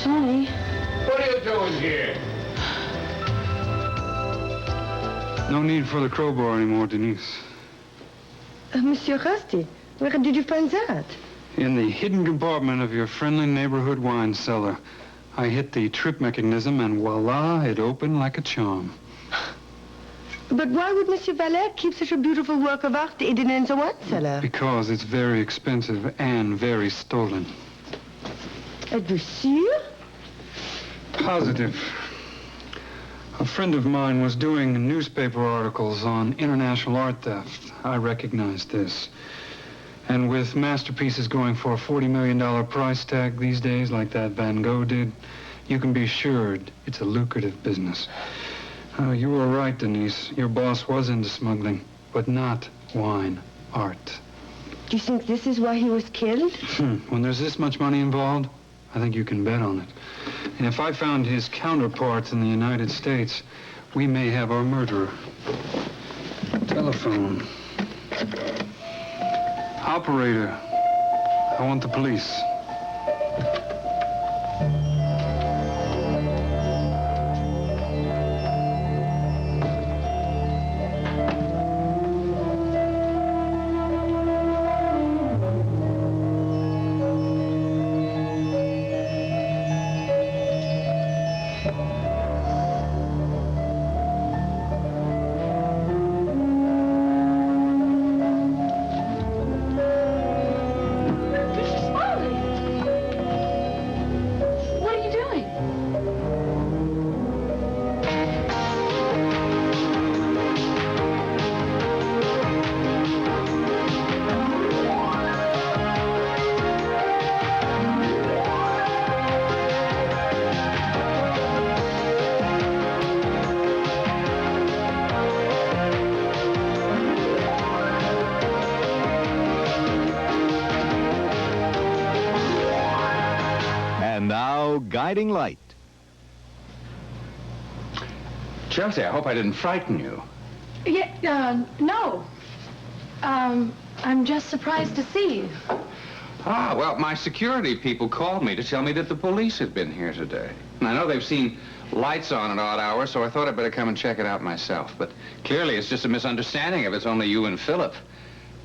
Johnny. What are you doing here? No need for the crowbar anymore, Denise. Monsieur Rusty, where did you find that? In the hidden compartment of your friendly neighborhood wine cellar. I hit the trip mechanism and voila, it opened like a charm. But why would Monsieur Valet keep such a beautiful work of art hidden in the wine cellar? Because it's very expensive and very stolen. Êtes-vous sûr? Positive. A friend of mine was doing newspaper articles on international art theft. I recognized this. And with masterpieces going for a $40 million price tag these days, like that Van Gogh did, you can be assured it's a lucrative business. You were right, Denise. Your boss was into smuggling, but not wine art. Do you think this is why he was killed? When there's this much money involved, I think you can bet on it. And if I found his counterparts in the United States, we may have our murderer. Telephone. Operator, I want the police. Guiding light. Chelsea, I hope I didn't frighten you. Yeah, no. I'm just surprised to see you. Ah, well, my security people called me to tell me that the police had been here today. And I know they've seen lights on at odd hours, so I thought I'd better come and check it out myself. But clearly it's just a misunderstanding if it's only you and Philip.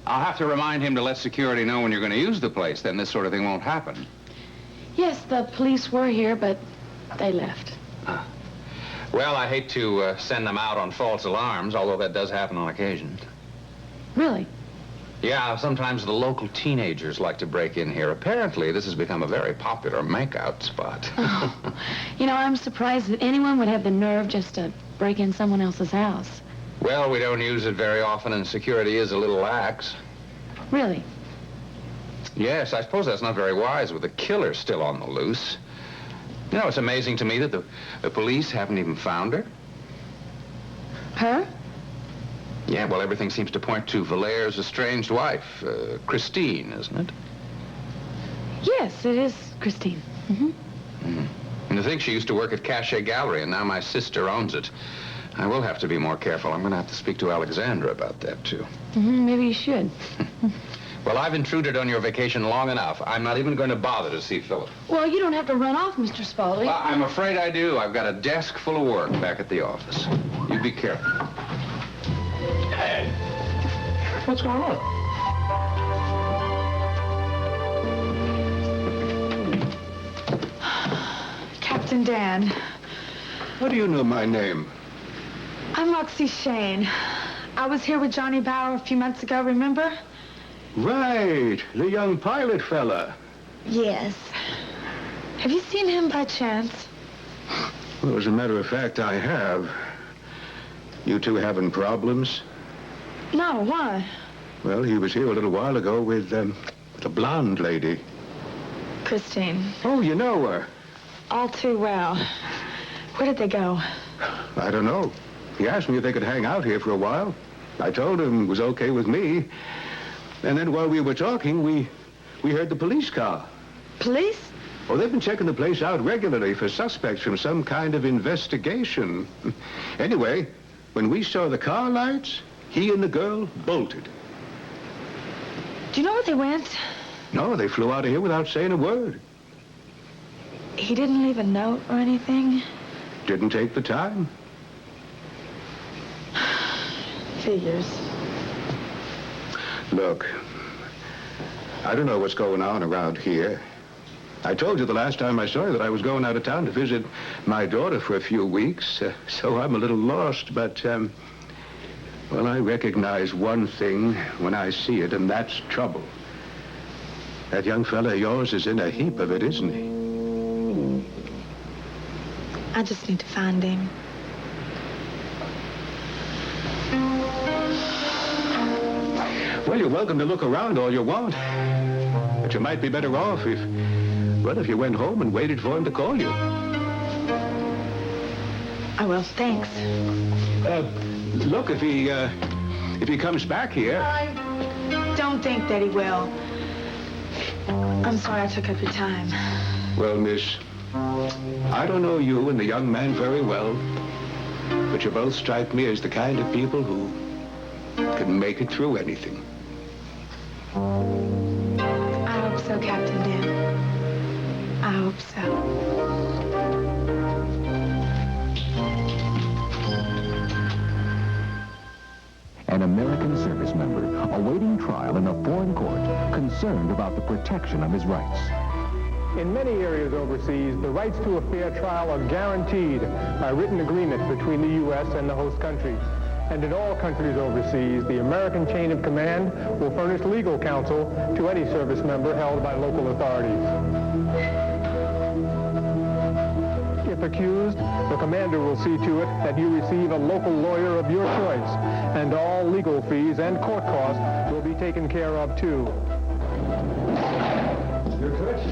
I'll have to remind him to let security know when you're going to use the place, then this sort of thing won't happen. Yes, the police were here, but they left. Well, I hate to send them out on false alarms, although that does happen on occasion. Really? Yeah, sometimes the local teenagers like to break in here. Apparently, this has become a very popular make-out spot. Oh. You know, I'm surprised that anyone would have the nerve just to break in someone else's house. Well, we don't use it very often, and security is a little lax. Really? Yes, I suppose that's not very wise with the killer still on the loose. You know, it's amazing to me that the police haven't even found her. Her? Yeah, well, everything seems to point to Valaire's estranged wife, Christine, isn't it? Yes, it is Christine. Mm-hmm. And to think she used to work at Cachet Gallery, and now my sister owns it. I will have to be more careful. I'm going to have to speak to Alexandra about that, too. Mm-hmm, maybe you should. Well, I've intruded on your vacation long enough. I'm not even going to bother to see Philip. Well, you don't have to run off, Mr. Spaulding. Well, I'm afraid I do. I've got a desk full of work back at the office. You be careful. Hey, what's going on? Captain Dan. How do you know my name? I'm Roxy Shane. I was here with Johnny Bauer a few months ago, remember? Right, the young pilot fella. Yes. Have you seen him by chance? Well, as a matter of fact, I have. You two having problems? No, why? Well, he was here a little while ago with a blonde lady. Christine. Oh, you know her? All too well. Where did they go? I don't know. He asked me if they could hang out here for a while. I told him it was okay with me. And then while we were talking, we heard the police car. Police? Oh, they've been checking the place out regularly for suspects from some kind of investigation. Anyway, when we saw the car lights, he and the girl bolted. Do you know where they went? No, they flew out of here without saying a word. He didn't leave a note or anything? Didn't take the time. Figures. Look, I don't know what's going on around here. I told you the last time I saw you that I was going out of town to visit my daughter for a few weeks, so I'm a little lost, but, well, I recognize one thing when I see it, and that's trouble. That young fella of yours is in a heap of it, isn't he? I just need to find him. Well, you're welcome to look around all you want. But you might be better off if you went home and waited for him to call you. I will, thanks. Look, if he comes back here... I don't think that he will. I'm sorry I took up your time. Well, miss, I don't know you and the young man very well, but you both strike me as the kind of people who can make it through anything. I hope so, Captain Dan. I hope so. An American service member awaiting trial in a foreign court, concerned about the protection of his rights. In many areas overseas, the rights to a fair trial are guaranteed by written agreement between the U.S. and the host countries. And in all countries overseas, the American chain of command will furnish legal counsel to any service member held by local authorities. If accused, the commander will see to it that you receive a local lawyer of your choice, and all legal fees and court costs will be taken care of too.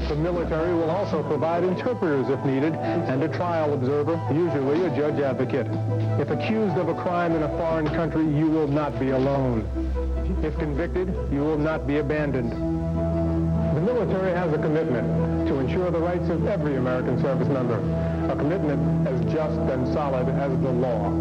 The military will also provide interpreters if needed, and a trial observer, usually a judge advocate. If accused of a crime in a foreign country, you will not be alone. If convicted, you will not be abandoned. The military has a commitment to ensure the rights of every American service member, a commitment as just and solid as the law.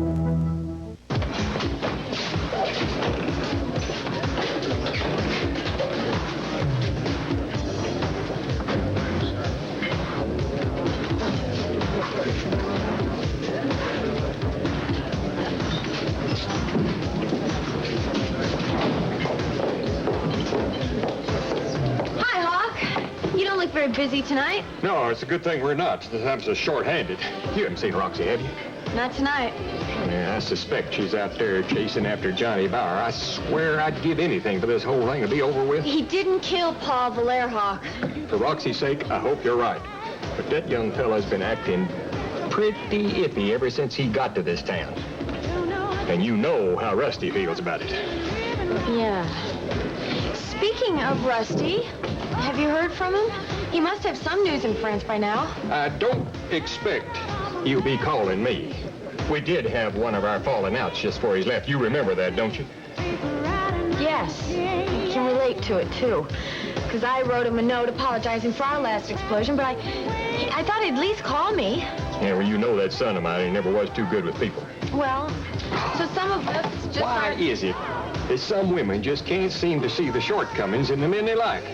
Very busy tonight. No, it's a good thing we're not. Sometimes we're short-handed. You haven't seen Roxy, have you? Not tonight. Yeah, I suspect she's out there chasing after Johnny Bauer. I swear I'd give anything for this whole thing to be over with. He didn't kill Paul Valerhawk. For Roxy's sake, I hope you're right. But that young fella's been acting pretty iffy ever since he got to this town. And you know how Rusty feels about it. Yeah. Speaking of Rusty, have you heard from him? He must have some news in France by now. I don't expect he'll be calling me. We did have one of our falling outs just before he's left. You remember that, don't you? Yes. I can relate to it, too. Because I wrote him a note apologizing for our last explosion, but I thought he'd at least call me. Yeah, well, you know that son of mine, he never was too good with people. Well, so some of us just Why is it that some women just can't seem to see the shortcomings in the men they like?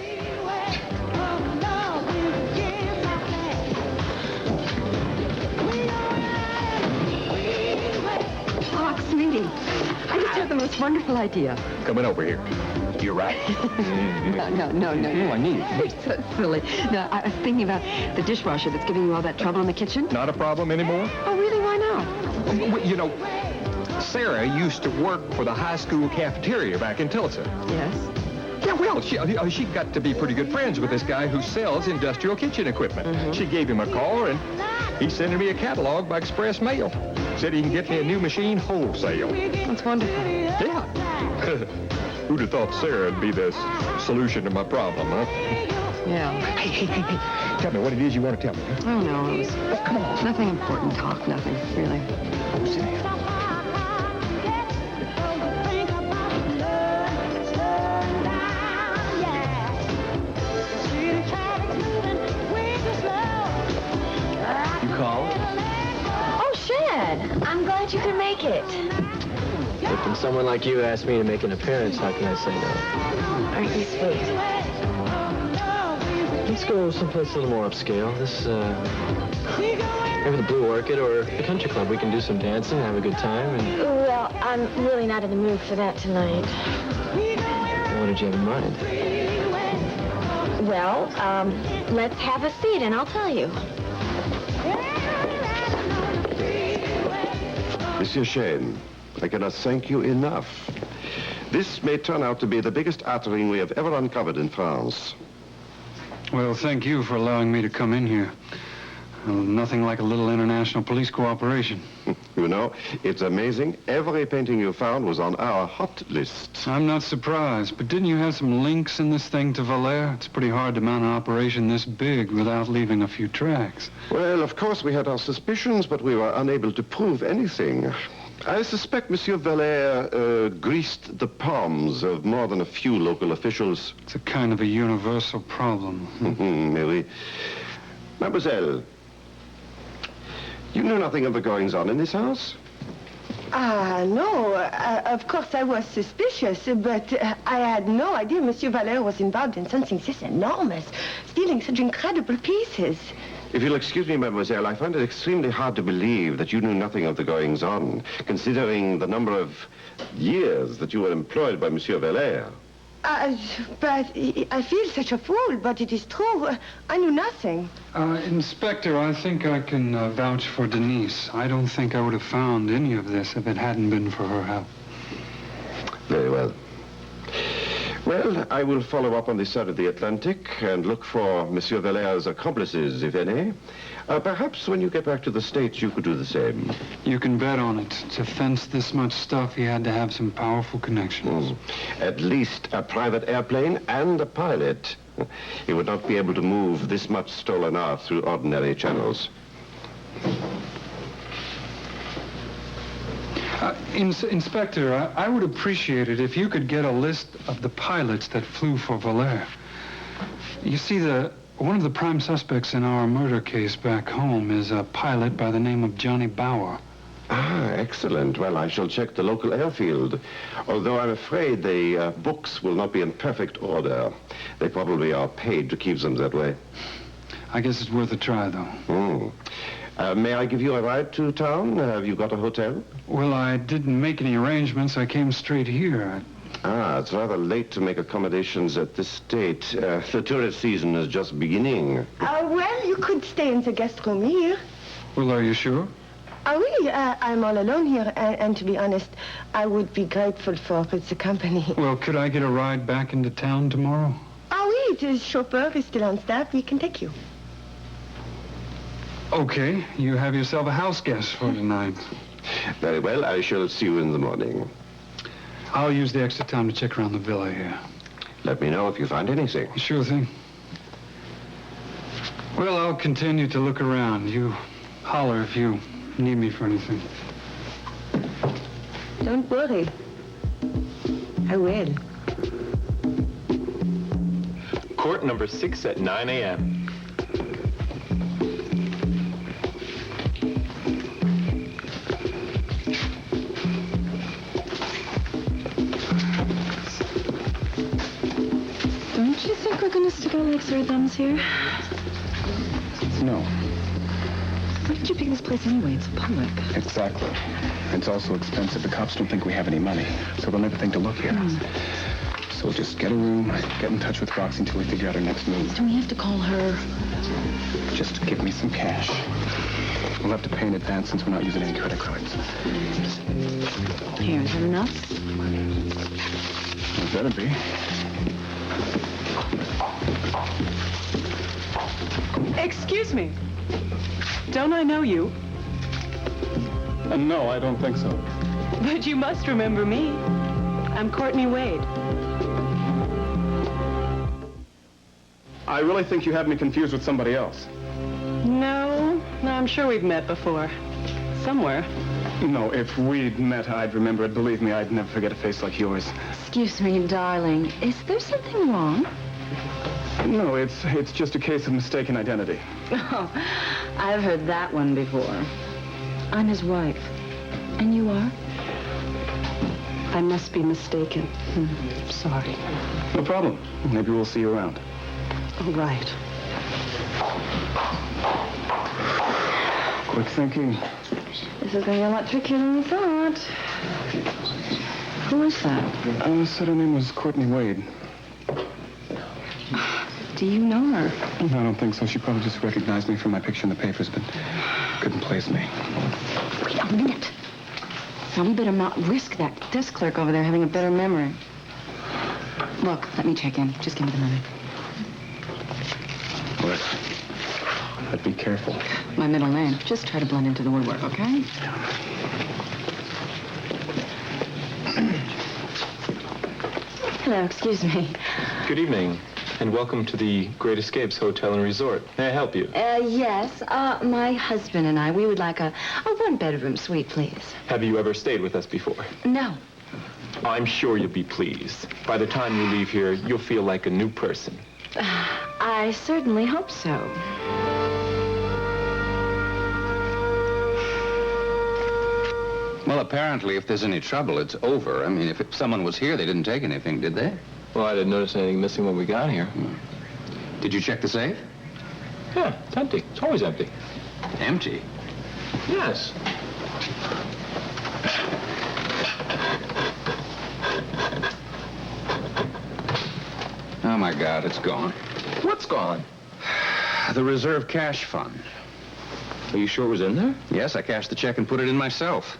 Sweetie, I just had the most wonderful idea. Coming over here. You're right. No. I need it. You're so silly. No, I was thinking about the dishwasher that's giving you all that trouble in the kitchen. Not a problem anymore? Oh, really? Why not? Well, you know, Sarah used to work for the high school cafeteria back in Tulsa. Yes? Yeah, well, she got to be pretty good friends with this guy who sells industrial kitchen equipment. Mm-hmm. She gave him a call, and he's sending me a catalog by express mail. Said he can get me a new machine wholesale. That's wonderful. Yeah. Who'd have thought Sarah'd be the solution to my problem, huh? Yeah. Hey. Tell me what it is you want to tell me, huh? Oh, no, it was nothing important. Talk, nothing, really. Oh, sit down. You called? Oh, Shad, I'm glad you could make it. If when someone like you asked me to make an appearance, how can I say no? Aren't you sweet? Let's go someplace a little more upscale. Maybe the Blue Orchid or the country club. We can do some dancing, have a good time, and... Well, I'm really not in the mood for that tonight. What did you have in mind? Well, let's have a seat and I'll tell you. Monsieur Shane, I cannot thank you enough. This may turn out to be the biggest artery we have ever uncovered in France. Well, thank you for allowing me to come in here. Well, nothing like a little international police cooperation. You know, it's amazing. Every painting you found was on our hot list. I'm not surprised, but didn't you have some links in this thing to Valère? It's pretty hard to mount an operation this big without leaving a few tracks. Well, of course we had our suspicions, but we were unable to prove anything. I suspect Monsieur Valère greased the palms of more than a few local officials. It's a kind of a universal problem. Maybe. Mademoiselle, you know nothing of the goings-on in this house? No. Of course, I was suspicious, but I had no idea Monsieur Valère was involved in something this enormous, stealing such incredible pieces. If you'll excuse me, mademoiselle, I find it extremely hard to believe that you knew nothing of the goings-on, considering the number of years that you were employed by Monsieur Valère. But I feel such a fool, but it is true. I knew nothing. Inspector, I think I can vouch for Denise. I don't think I would have found any of this if it hadn't been for her help. Very well. Well, I will follow up on this side of the Atlantic and look for Monsieur Valère's accomplices, if any. Perhaps when you get back to the States, you could do the same. You can bet on it. To fence this much stuff, he had to have some powerful connections. At least a private airplane and a pilot. He would not be able to move this much stolen art through ordinary channels. Inspector, I would appreciate it if you could get a list of the pilots that flew for Valère. You see, one of the prime suspects in our murder case back home is a pilot by the name of Johnny Bauer. Ah, excellent. Well, I shall check the local airfield. Although I'm afraid the books will not be in perfect order. They probably are paid to keep them that way. I guess it's worth a try, though. May I give you a ride to town? Have you got a hotel? Well, I didn't make any arrangements. I came straight here. It's rather late to make accommodations at this date. The tourist season is just beginning. Well, you could stay in the guest room here. Well, are you sure? Oui, I'm all alone here, and to be honest, I would be grateful for the company. Well, could I get a ride back into town tomorrow? Oui, the chauffeur is still on staff. We can take you. Okay, you have yourself a house guest for tonight. Very well, I shall see you in the morning. I'll use the extra time to check around the villa here. Let me know if you find anything. Sure thing. Well, I'll continue to look around. You holler if you need me for anything. Don't worry. I will. Court number 6 at 9 a.m. Don't you think we're going to stick our legs through our thumbs here? No. Why did you pick this place anyway? It's public. Exactly. It's also expensive. The cops don't think we have any money, so they'll never think to look here. So we'll just get a room, get in touch with Roxy until we figure out our next move. Do we have to call her? Just give me some cash. We'll have to pay in advance since we're not using any credit cards. Here, is that enough? It better be. Excuse me. Don't I know you? No, I don't think so. But you must remember me. I'm Courtney Wade. I really think you have me confused with somebody else. No, I'm sure we've met before. Somewhere. No, if we'd met, I'd remember it. Believe me, I'd never forget a face like yours. Excuse me, darling. Is there something wrong? No, it's just a case of mistaken identity. Oh, I've heard that one before. I'm his wife. And you are? I must be mistaken. Sorry. No problem. Maybe we'll see you around. Oh, right. Quick thinking. This is going to be a lot trickier than we thought. Who is that? Said her name was Courtney Wade. Do you know her? I don't think so. She probably just recognized me from my picture in the papers, but couldn't place me. Wait a minute. Now, we better not risk that desk clerk over there having a better memory. Look, let me check in. Just give me the money. What? I'd be careful. My middle name. Just try to blend into the woodwork, okay? Hello, excuse me. Good evening, and welcome to the Great Escapes Hotel and Resort. May I help you? Yes. My husband and I, we would like a one-bedroom suite, please. Have you ever stayed with us before? No. I'm sure you'll be pleased. By the time you leave here, you'll feel like a new person. I certainly hope so. Well, apparently, if there's any trouble, it's over. I mean, if someone was here, they didn't take anything, did they? Well, I didn't notice anything missing when we got here. Did you check the safe? Yeah, it's empty. It's always empty. Empty? Yes. Oh, my God, it's gone. What's gone? The reserve cash fund. Are you sure it was in there? Yes, I cashed the check and put it in myself.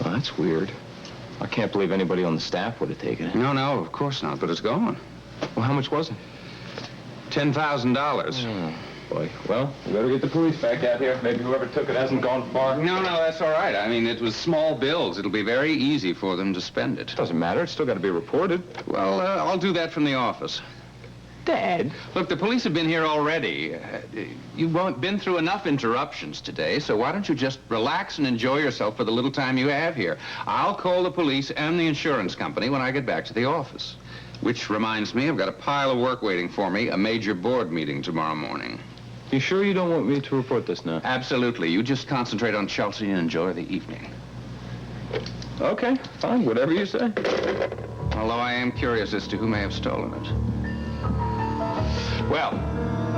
Well, that's weird. I can't believe anybody on the staff would have taken it. No, of course not, but it's gone. Well, how much was it? $10,000. Oh, boy. Well, we better get the police back out here. Maybe whoever took it hasn't gone far. No, that's all right. I mean, it was small bills. It'll be very easy for them to spend it. Doesn't matter. It's still got to be reported. Well, I'll do that from the office. Dad. Look, the police have been here already. You've been through enough interruptions today, so why don't you just relax and enjoy yourself for the little time you have here? I'll call the police and the insurance company when I get back to the office. Which reminds me, I've got a pile of work waiting for me, a major board meeting tomorrow morning. You sure you don't want me to report this now? Absolutely. You just concentrate on Chelsea and enjoy the evening. Okay, fine. Whatever you say. Although I am curious as to who may have stolen it. Well,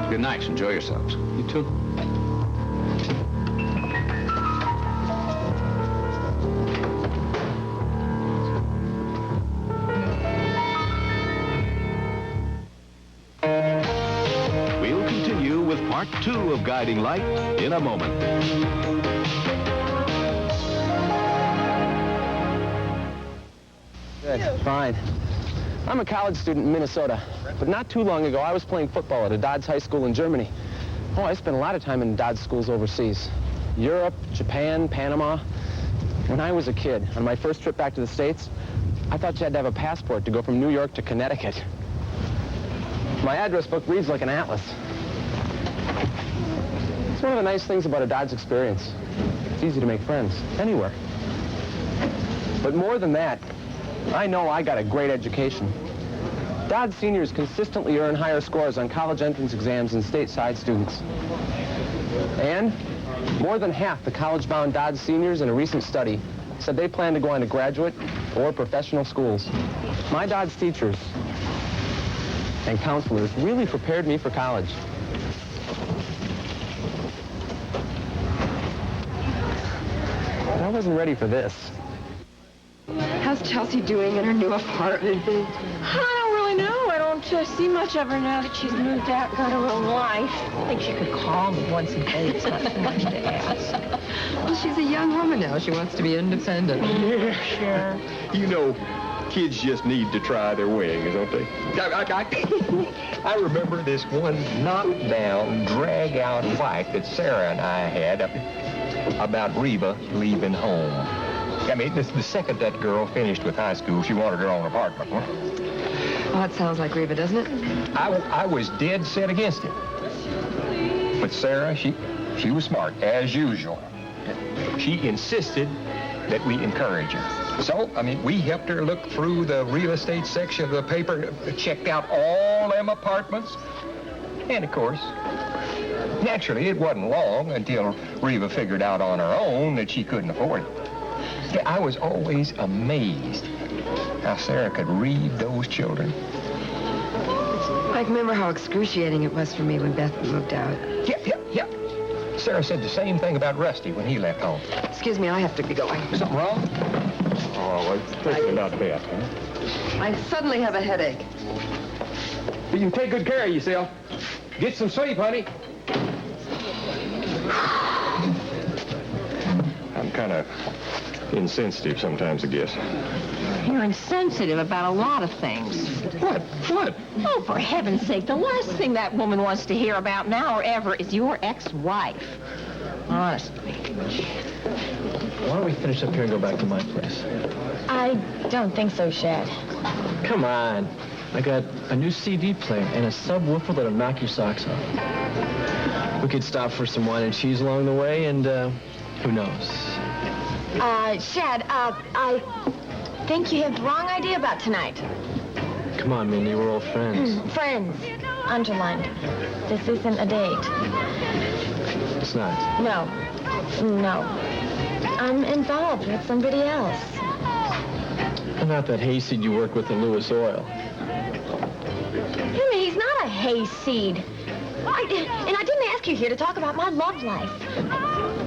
good night. Enjoy yourselves. You too. We'll continue with part 2 of Guiding Light in a moment. Good. Fine. I'm a college student in Minnesota, but not too long ago, I was playing football at a Dodds high school in Germany. Oh, I spent a lot of time in Dodds schools overseas. Europe, Japan, Panama. When I was a kid, on my first trip back to the States, I thought you had to have a passport to go from New York to Connecticut. My address book reads like an atlas. It's one of the nice things about a Dodds experience. It's easy to make friends, anywhere. But more than that, I know I got a great education. Dodds seniors consistently earn higher scores on college entrance exams than stateside students. And more than half the college-bound Dodds seniors in a recent study said they plan to go on to graduate or professional schools. My Dodds teachers and counselors really prepared me for college. But I wasn't ready for this. How's Chelsea doing in her new apartment? I don't really know. I don't see much of her now that she's moved out and got her own life. I think she could call me once a day. It's not too much to ask. Well, she's a young woman now. She wants to be independent. Yeah, sure. You know, kids just need to try their wings, don't they? I remember this one knockdown, drag-out fight that Sarah and I had about Reva leaving home. I mean, the second that girl finished with high school, she wanted her own apartment. Oh, it sounds like Reva, doesn't it? I was dead set against it. But Sarah, she was smart, as usual. She insisted that we encourage her. So, I mean, we helped her look through the real estate section of the paper, checked out all them apartments. And, of course, naturally, it wasn't long until Reva figured out on her own that she couldn't afford it. I was always amazed how Sarah could read those children. I Mike, remember how excruciating it was for me when Beth moved out? Yep. Sarah said the same thing about Rusty when he left home. Excuse me, I have to be going. Something wrong? Oh, especially not Beth, huh? I suddenly have a headache. You take good care of yourself. Get some sleep, honey. I'm kind of insensitive sometimes, I guess. You're insensitive about a lot of things. What? Oh, for heaven's sake, the last thing that woman wants to hear about now or ever is your ex-wife. Honestly. Why don't we finish up here and go back to my place? I don't think so, Shad. Come on. I got a new CD player and a subwoofer that'll knock your socks off. We could stop for some wine and cheese along the way, and who knows? Shad, I think you have the wrong idea about tonight. Come on, Mindy, we're old friends. Friends. Underlined. This isn't a date. It's not. No. I'm involved with somebody else. How about that hayseed you work with in Lewis Oil? He's not a hayseed. I didn't ask you here to talk about my love life.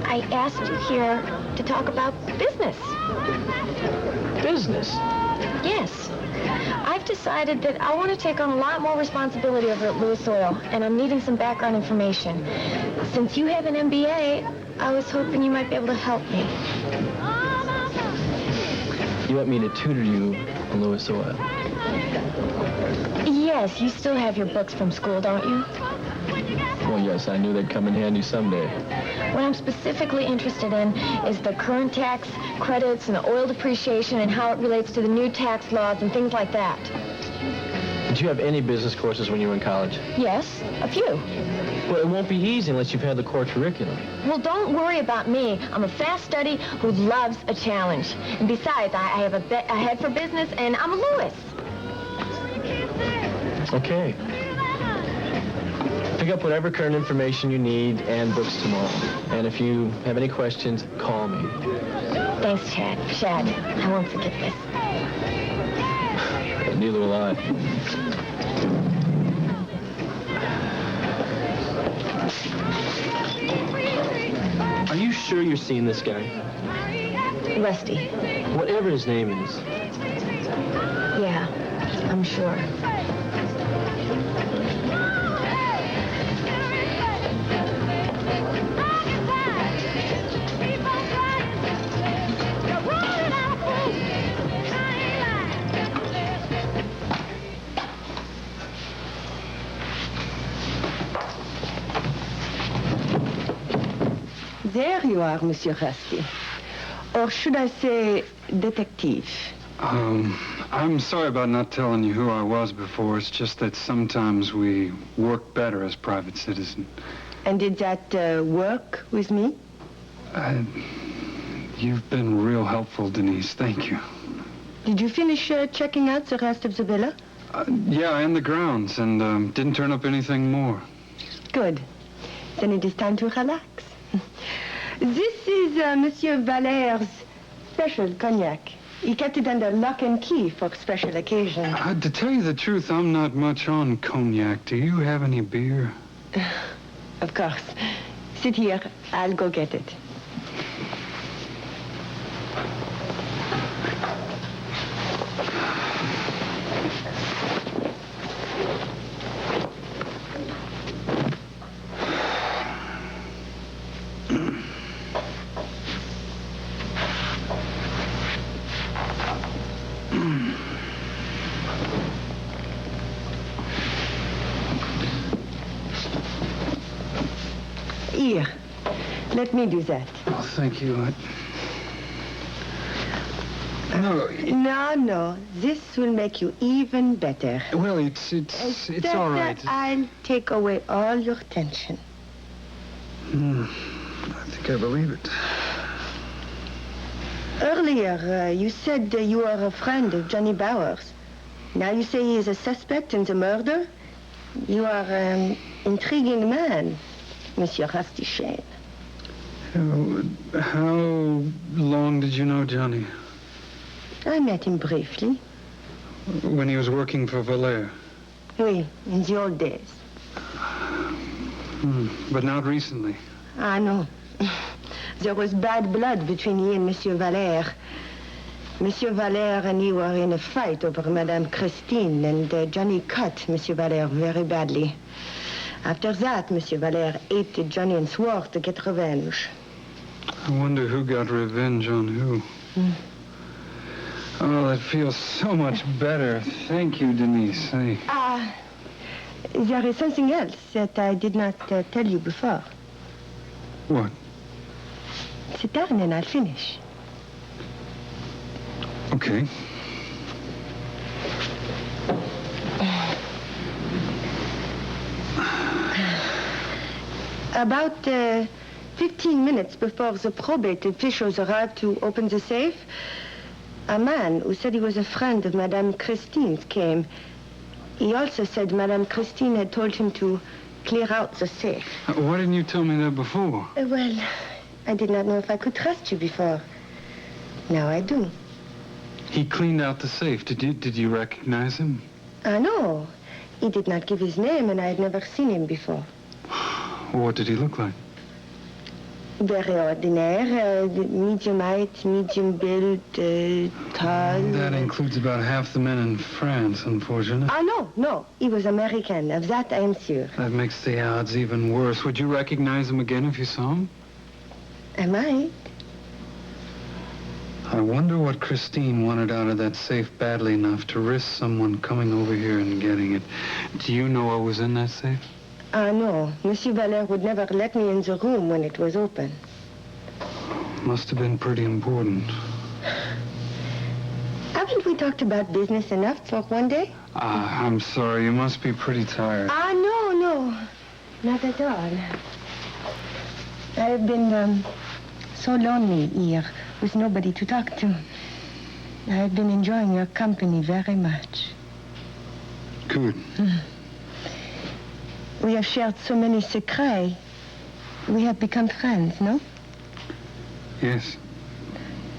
I asked you here to talk about business. Business? Yes. I've decided that I want to take on a lot more responsibility over at Lewis Oil, and I'm needing some background information. Since you have an MBA, I was hoping you might be able to help me. You want me to tutor you on Lewis Oil? Yes, you still have your books from school, don't you? Well, yes, I knew they'd come in handy someday. What I'm specifically interested in is the current tax credits and the oil depreciation and how it relates to the new tax laws and things like that. Did you have any business courses when you were in college? Yes, a few. Well, it won't be easy unless you've had the core curriculum. Well, don't worry about me. I'm a fast study who loves a challenge. And besides, I have a head for business, and I'm a Lewis. Okay. Pick up whatever current information you need and books tomorrow. And if you have any questions, call me. Thanks, Shad. I won't forget this. Neither will I. Are you sure you're seeing this guy? Rusty. Whatever his name is. Yeah, I'm sure. There you are, Monsieur Rusty. Or should I say, detective? I'm sorry about not telling you who I was before. It's just that sometimes we work better as private citizens. And did that work with me? You've been real helpful, Denise. Thank you. Did you finish checking out the rest of the villa? Yeah, and the grounds, and didn't turn up anything more. Good. Then it is time to relax. This is Monsieur Valaire's special cognac. He kept it under lock and key for special occasions. To tell you the truth, I'm not much on cognac. Do you have any beer? Of course. Sit here. I'll go get it. Here, let me do that. Oh, thank you. No. This will make you even better. Well, it's all right. I'll take away all your tension. I think I believe it. Earlier, you said you were a friend of Johnny Bowers. Now you say he is a suspect in the murder? You are an intriguing man, Monsieur Rusty Shane. How long did you know Johnny? I met him briefly. When he was working for Valère? Oui, in the old days. But not recently. Ah, no. There was bad blood between he and Monsieur Valère. Monsieur Valère and he were in a fight over Madame Christine, and Johnny cut Monsieur Valère very badly. After that, Monsieur Valère hated Johnny and swore to get revenge. I wonder who got revenge on who. Oh, that feels so much better. Thank you, Denise. There is something else that I did not tell you before. What? Sit down and I'll finish. Okay. About 15 minutes before the probate officials arrived to open the safe, a man who said he was a friend of Madame Christine's came. He also said Madame Christine had told him to clear out the safe. Why didn't you tell me that before? Well, I did not know if I could trust you before. Now I do. He cleaned out the safe. Did you recognize him? No. He did not give his name, and I had never seen him before. What did he look like? Very ordinaire, medium height, medium build, tall. That includes about half the men in France, unfortunately. No. He was American. Of that I am sure. That makes the odds even worse. Would you recognize him again if you saw him? I might. I wonder what Christine wanted out of that safe badly enough to risk someone coming over here and getting it. Do you know what was in that safe? No. Monsieur Valère would never let me in the room when it was open. Must have been pretty important. Haven't we talked about business enough for one day? I'm sorry. You must be pretty tired. No. Not at all. I've been so lonely here with nobody to talk to. I've been enjoying your company very much. Good. We have shared so many secrets. We have become friends, no? Yes.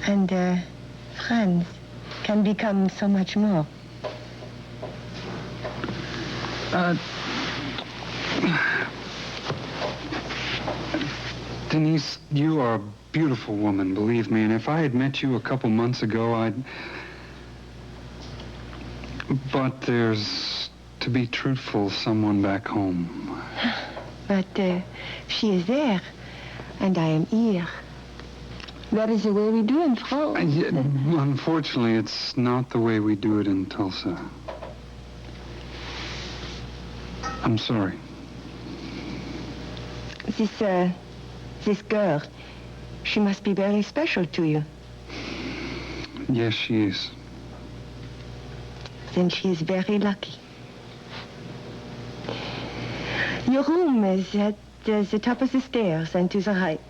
And friends can become so much more. Denise, you are a beautiful woman, believe me. And if I had met you a couple months ago, But there's, to be truthful, someone back home. But she is there, and I am here. That is the way we do in France. Unfortunately, it's not the way we do it in Tulsa. I'm sorry. This girl, she must be very special to you. Yes, she is. Then she is very lucky. Your room is at the top of the stairs and to the right.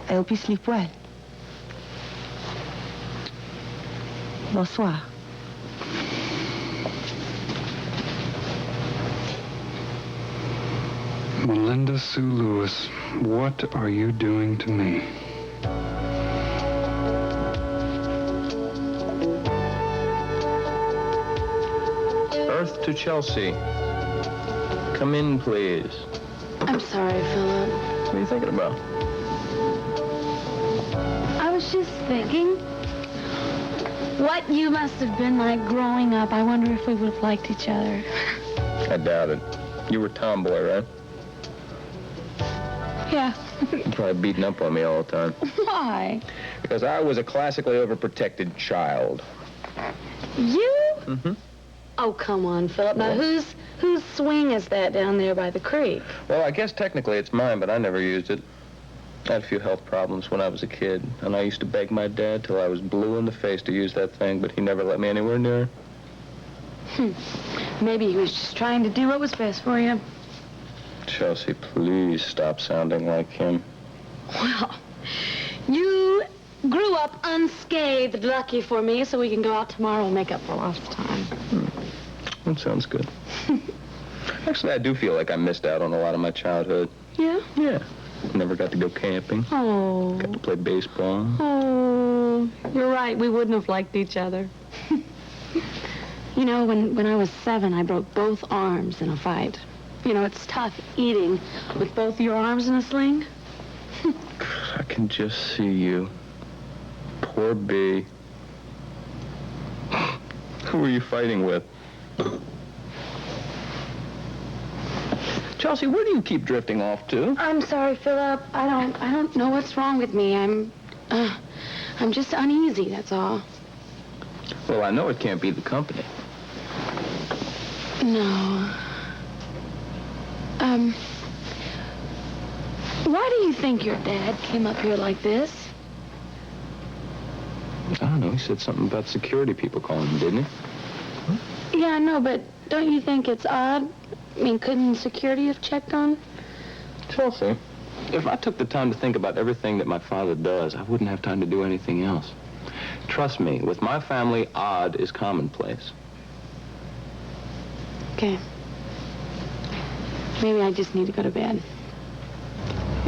I hope you sleep well. Bonsoir. Melinda Sue Lewis, what are you doing to me? Earth to Chelsea. Come in, please. I'm sorry, Philip. What are you thinking about? I was just thinking what you must have been like growing up. I wonder if we would have liked each other. I doubt it. You were tomboy, right? Yeah. You're probably beating up on me all the time. Why? Because I was a classically overprotected child. You? Mm-hmm. Oh, come on, Philip. Now, whose swing is that down there by the creek? Well, I guess technically it's mine, but I never used it. I had a few health problems when I was a kid, and I used to beg my dad till I was blue in the face to use that thing, but he never let me anywhere near it. Maybe he was just trying to do what was best for you. Chelsea, please stop sounding like him. Well, you grew up unscathed, lucky for me, so we can go out tomorrow and make up for lost time. That sounds good. Actually, I do feel like I missed out on a lot of my childhood. Yeah? Yeah. Never got to go camping. Oh. Got to play baseball. Oh, you're right. We wouldn't have liked each other. You know, when I was 7, I broke both arms in a fight. You know, it's tough eating with both your arms in a sling. I can just see you. Poor Bee. Who were you fighting with? Chelsea, where do you keep drifting off to? I'm sorry, Philip. I don't know what's wrong with me. I'm just uneasy, that's all. Well, I know it can't be the company. No. Why do you think your dad came up here like this? I don't know. He said something about security people calling him, didn't he? Yeah, I know, but don't you think it's odd? I mean, couldn't security have checked on? Chelsea, if I took the time to think about everything that my father does, I wouldn't have time to do anything else. Trust me, with my family, odd is commonplace. Okay. Maybe I just need to go to bed.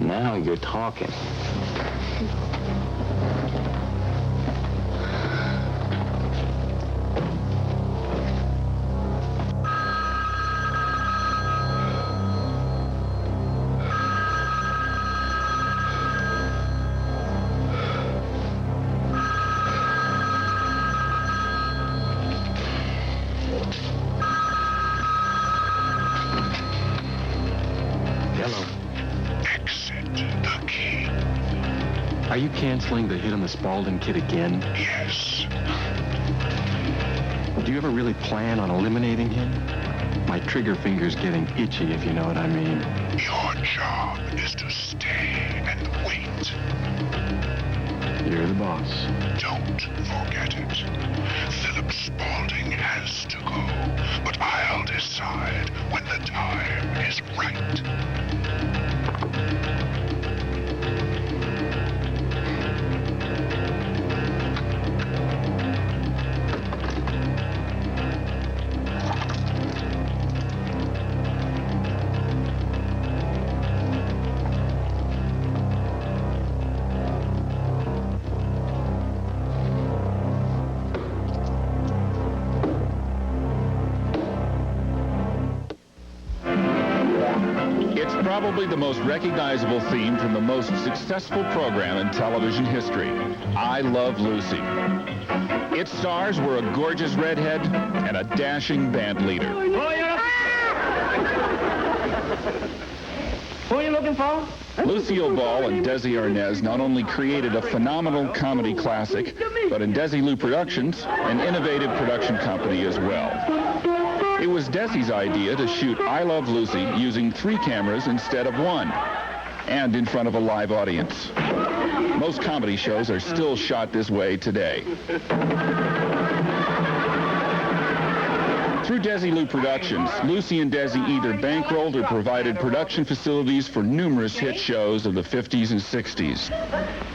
Now you're talking. Are you canceling the hit on the Spaulding kid again? Yes. Do you ever really plan on eliminating him? My trigger finger's getting itchy, if you know what I mean. Your job is to stay and wait. You're the boss. Don't forget it. Philip Spaulding has to go, but I'll decide when the time is right. Probably the most recognizable theme from the most successful program in television history, I Love Lucy. Its stars were a gorgeous redhead and a dashing band leader. Who are you looking for? Lucille Ball and Desi Arnaz not only created a phenomenal comedy classic, but in Desilu Productions, an innovative production company as well. It was Desi's idea to shoot I Love Lucy using 3 cameras instead of 1, and in front of a live audience. Most comedy shows are still shot this way today. Through Desilu Productions, Lucy and Desi either bankrolled or provided production facilities for numerous hit shows of the 50s and 60s.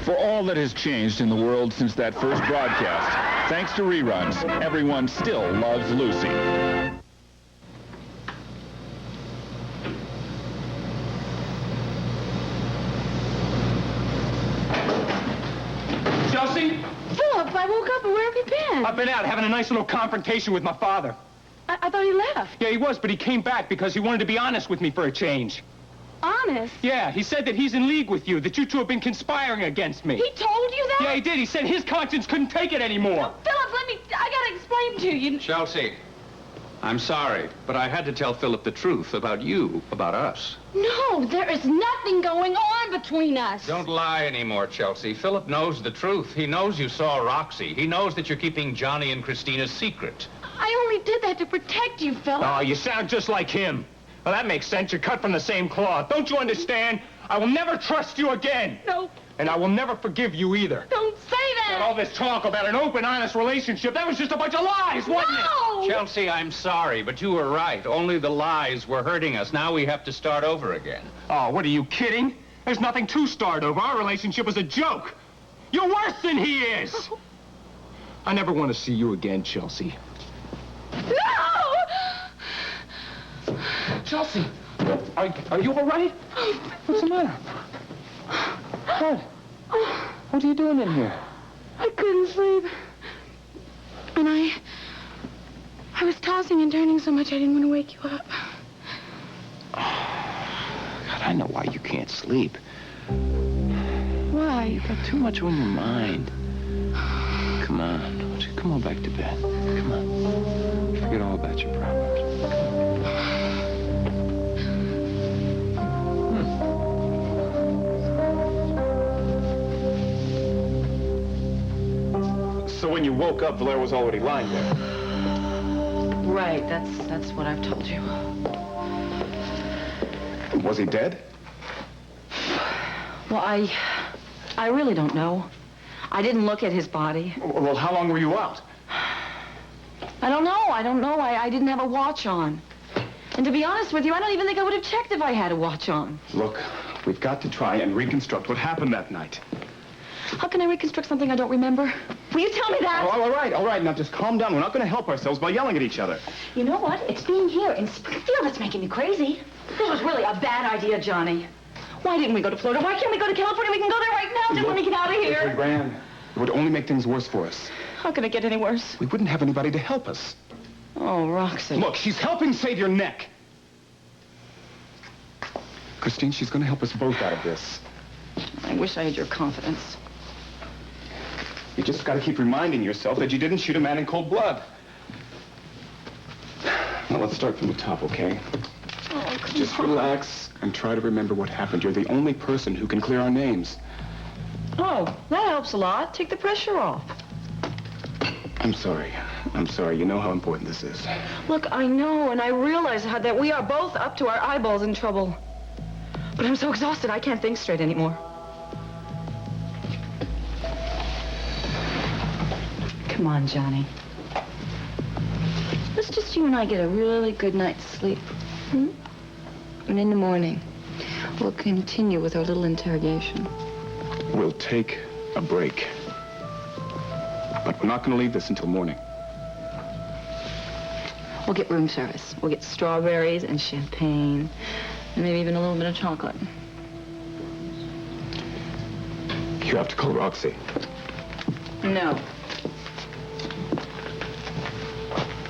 For all that has changed in the world since that first broadcast, thanks to reruns, everyone still loves Lucy. Chelsea? Philip, I woke up and where have you been? I've been out having a nice little confrontation with my father. I thought he left. Yeah, he was, but he came back because he wanted to be honest with me for a change. Honest? Yeah, he said that he's in league with you, that you two have been conspiring against me. He told you that? Yeah, he did. He said his conscience couldn't take it anymore. No, Philip, I gotta explain to you. Chelsea, I'm sorry, but I had to tell Philip the truth about you, about us. No, there is nothing going on between us. Don't lie anymore, Chelsea. Philip knows the truth. He knows you saw Roxy. He knows that you're keeping Johnny and Christina's secret. I only did that to protect you, Philip. Oh, you sound just like him. Well, that makes sense. You're cut from the same cloth. Don't you understand? I will never trust you again. No. And I will never forgive you either. Don't say that. And all this talk about an open, honest relationship, that was just a bunch of lies, wasn't it? Chelsea, I'm sorry, but you were right. Only the lies were hurting us. Now we have to start over again. Oh, what are you kidding? There's nothing to start over. Our relationship was a joke. You're worse than he is. I never want to see you again, Chelsea. No! Chelsea, are you all right? What's the matter? What? What are you doing in here? I couldn't sleep. And I I was tossing and turning so much I didn't want to wake you up. God, I know why you can't sleep. Why? You got too much on your mind. Come on. Come on back to bed. Come on. Forget all about your problems. So when you woke up, Valera was already lying there. Right, that's what I've told you. Was he dead? Well, I really don't know. I didn't look at his body. Well, how long were you out? I don't know. I didn't have a watch on. And to be honest with you, I don't even think I would have checked if I had a watch on. Look, we've got to try and reconstruct what happened that night. How can I reconstruct something I don't remember? Will you tell me that? Oh, all right. Now just calm down. We're not going to help ourselves by yelling at each other. You know what? It's being here in Springfield that's making me crazy. This was really a bad idea, Johnny. Why didn't we go to Florida? Why can't we go to California? We can go there right now. Just let me get out of If we here. ran, it would only make things worse for us. How can it get any worse? We wouldn't have anybody to help us. Oh, Roxy. Look, she's helping save your neck. Christine, she's going to help us both out of this. I wish I had your confidence. You just got to keep reminding yourself that you didn't shoot a man in cold blood. Now, let's start from the top, okay? Oh, come Just on. relax and try to remember what happened. You're the only person who can clear our names. Oh, that helps a lot. Take the pressure off. I'm sorry. You know how important this is. Look, I know, and I realize that we are both up to our eyeballs in trouble. But I'm so exhausted, I can't think straight anymore. Come on, Johnny. Let's just you and I get a really good night's sleep. Hmm? And in the morning, we'll continue with our little interrogation. We'll take a break. But we're not going to leave this until morning. We'll get room service. We'll get strawberries and champagne, and maybe even a little bit of chocolate. You have to call Roxy. No.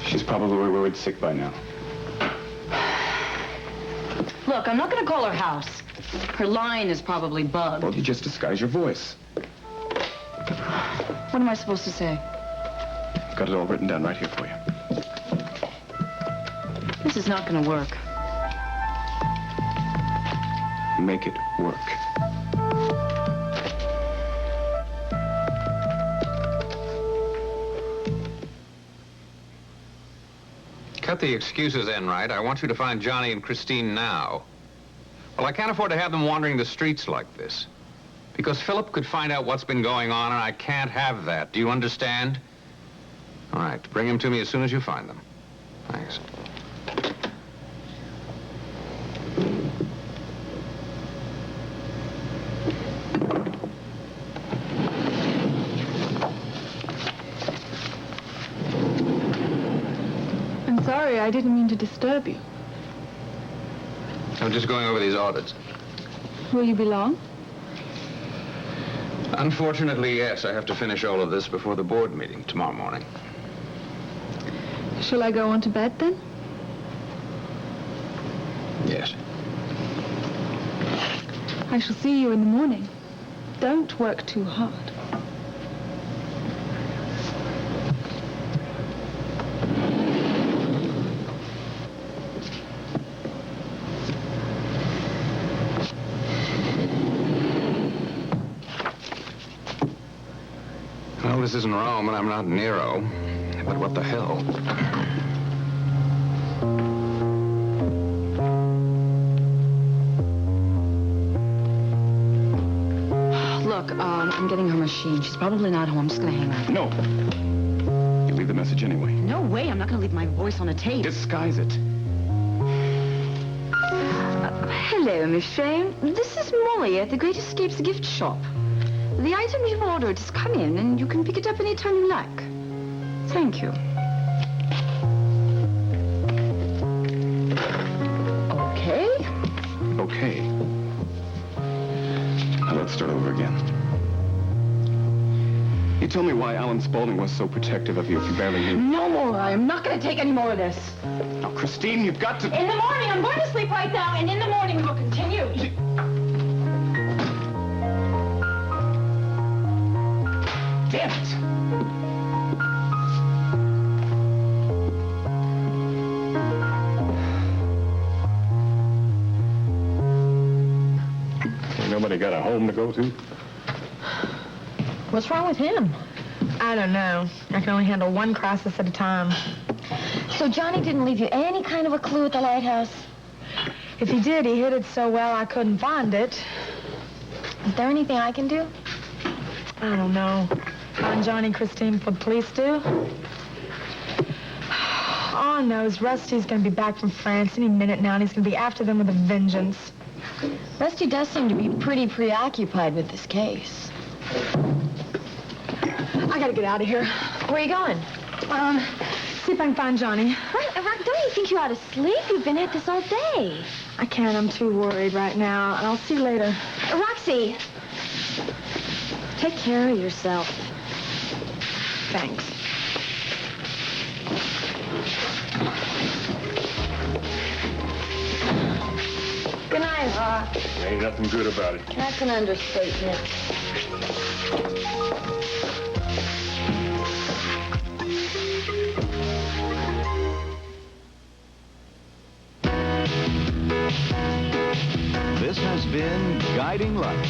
She's probably worried sick by now. Look, I'm not going to call her house. Her line is probably bugged. Well, you just disguise your voice. What am I supposed to say? I've got it all written down right here for you. This is not going to work. Make it work. Cut the excuses in, right? I want you to find Johnny and Christine now. Well, I can't afford to have them wandering the streets like this. Because Philip could find out what's been going on, and I can't have that. Do you understand? All right, bring him to me as soon as you find them. Thanks. I'm sorry, I didn't mean to disturb you. I'm just going over these audits. Will you be long? Unfortunately, yes. I have to finish all of this before the board meeting tomorrow morning. Shall I go on to bed then? Yes. I shall see you in the morning. Don't work too hard. Well, this isn't Rome, and I'm not Nero. But what the hell? Look, I'm getting her machine. She's probably not home. I'm just going to hang up. No. You leave the message anyway. No way. I'm not going to leave my voice on a tape. Disguise it. Hello, Miss Shane. This is Molly at the Great Escapes gift shop. The item you've ordered has come in, and you can pick it up anytime you like. Thank you. Okay. Okay. Now let's start over again. You told me why Alan Spaulding was so protective of you if you barely knew. No more. I am not going to take any more of this. Now, Christine, you've got to... In the morning, I'm going to sleep right now, and in the morning we will continue. Damn it! Ain't nobody got a home to go to? What's wrong with him? I don't know. I can only handle one crisis at a time. So Johnny didn't leave you any kind of a clue at the lighthouse? If he did, he hid it so well I couldn't find it. Is there anything I can do? I don't know. Find Johnny, Christine, for the police do? All I know is Rusty's going to be back from France any minute now, and he's going to be after them with a vengeance. Rusty does seem to be pretty preoccupied with this case. I got to get out of here. Where are you going? See if I can find Johnny. Don't you think you ought to sleep? You've been at this all day. I can't. I'm too worried right now. And I'll see you later. Roxy! Take care of yourself. Thanks. Good night, Rock. Ain't nothing good about it. That's an understatement. This has been Guiding Light.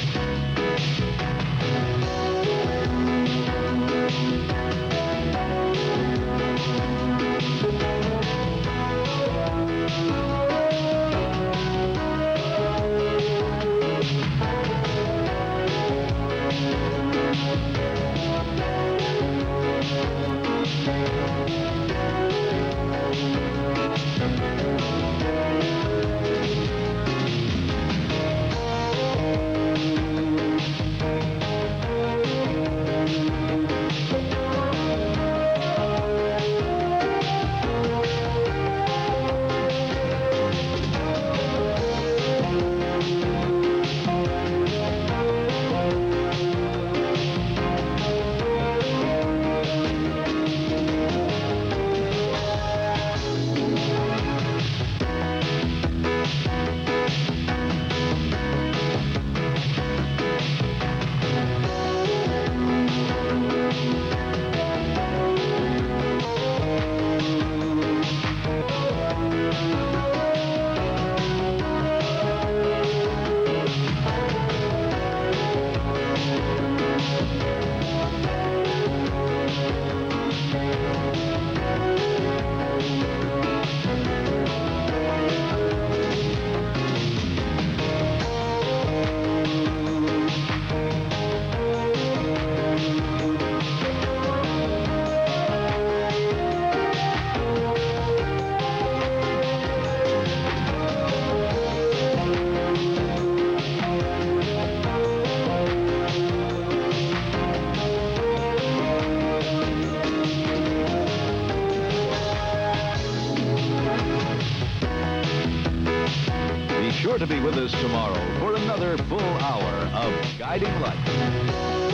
Be sure to be with us tomorrow for another full hour of Guiding Light.